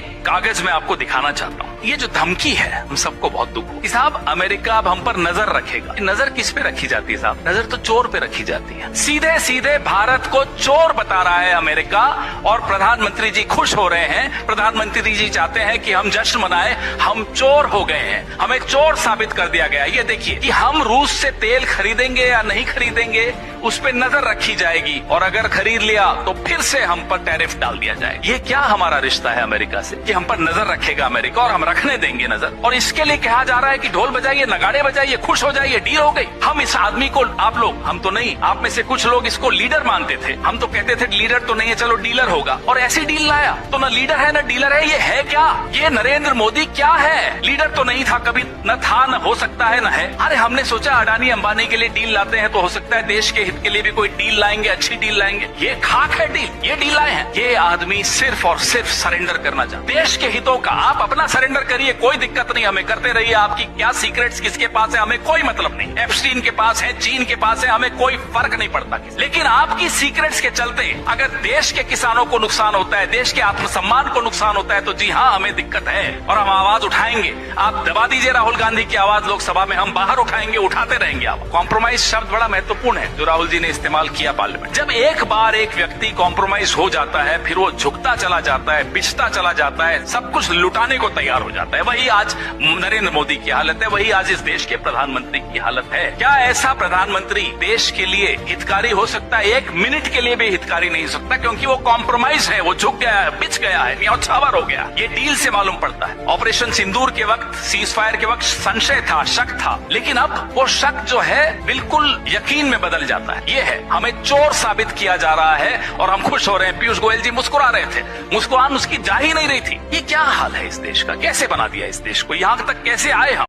एक कागज में आपको दिखाना चाहता हूँ। ये जो धमकी है हम सबको बहुत दुख हो कि साहब अमेरिका अब हम पर नजर रखेगा। नजर किस पे रखी जाती है साहब? नजर तो चोर पे रखी जाती है। सीधे सीधे भारत को चोर बता रहा है अमेरिका, और प्रधानमंत्री जी खुश हो रहे हैं। प्रधानमंत्री जी चाहते हैं कि हम जश्न मनाएं, हम चोर हो गए हैं, हमें चोर साबित कर दिया गया। ये देखिए कि हम रूस से तेल खरीदेंगे या नहीं खरीदेंगे उस पे नजर रखी जाएगी, और अगर खरीद लिया तो फिर से हम पर टैरिफ डाल दिया जाएगा। ये क्या हमारा रिश्ता है अमेरिका से कि हम पर नजर रखेगा अमेरिका और हम रखने देंगे नजर? और इसके लिए कहा जा रहा है कि ढोल बजाइए, नगाड़े बजाइए, खुश हो जाइए, डील हो गई। हम इस आदमी को, आप लोग, हम तो नहीं, आप में से कुछ लोग इसको लीडर मानते थे। हम तो कहते थे लीडर तो नहीं है, चलो डीलर होगा, और ऐसी डील लाया। तो न लीडर है न डीलर है, ये है क्या? ये नरेंद्र मोदी क्या है? लीडर तो नहीं था कभी, न था, न हो सकता है, न है। अरे हमने सोचा अडानी अंबानी के लिए डील लाते हैं तो हो सकता है देश के हित के लिए भी कोई डील लाएंगे, अच्छी डील लाएंगे। ये खाक है डील, ये डील लाए हैं। ये आदमी सिर्फ और सिर्फ सरेंडर करना चाहता है देश के हितों का। आप अपना सरेंडर करिए, कोई दिक्कत नहीं, हमें करते रहिए। आपकी क्या सीक्रेट्स किसके पास है हमें कोई मतलब नहीं। एप्स्टीन के पास है, चीन के पास है, हमें कोई फर्क नहीं पड़ता। लेकिन आपकी सीक्रेट्स के चलते अगर देश के किसानों को नुकसान होता है, देश के आत्मसम्मान को नुकसान होता है, तो जी हाँ, हमें दिक्कत है और हम आवाज उठाएंगे। आप दबा दीजिए राहुल गांधी की आवाज लोकसभा में, हम बाहर उठाएंगे, उठाते रहेंगे। आप कॉम्प्रोमाइज शब्द बड़ा महत्वपूर्ण है जो राहुल जी ने इस्तेमाल किया पार्लियामेंट। जब एक बार एक व्यक्ति कॉम्प्रोमाइज हो जाता है, फिर वो झुकता चला जाता है, बिछता चला जाता है, सब कुछ लुटाने को तैयार हो जाता है। वही आज नरेंद्र मोदी की हालत है, वही आज इस देश के प्रधानमंत्री की हालत है। क्या ऐसा प्रधानमंत्री देश के लिए हितकारी हो सकता है? एक मिनट के लिए भी हितकारी नहीं हो सकता, क्योंकि वो कॉम्प्रोमाइज है, वो झुक गया है, बिछ गया है, न्यौछावर हो गया। ये डील से मालूम पड़ता है। ऑपरेशन सिंदूर के वक्त, सीज फायर के वक्त संशय था, शक था, लेकिन अब वो शक जो है बिल्कुल यकीन में बदल जाता है। ये है, हमें चोर साबित किया जा रहा है और हम खुश हो रहे हैं। पीयूष गोयल जी मुस्कुरा रहे थे, मुस्कुराहट उसकी जा ही नहीं रही थी। ये क्या हाल है इस देश का? कैसे बना दिया इस देश को? यहां तक कैसे आए हम?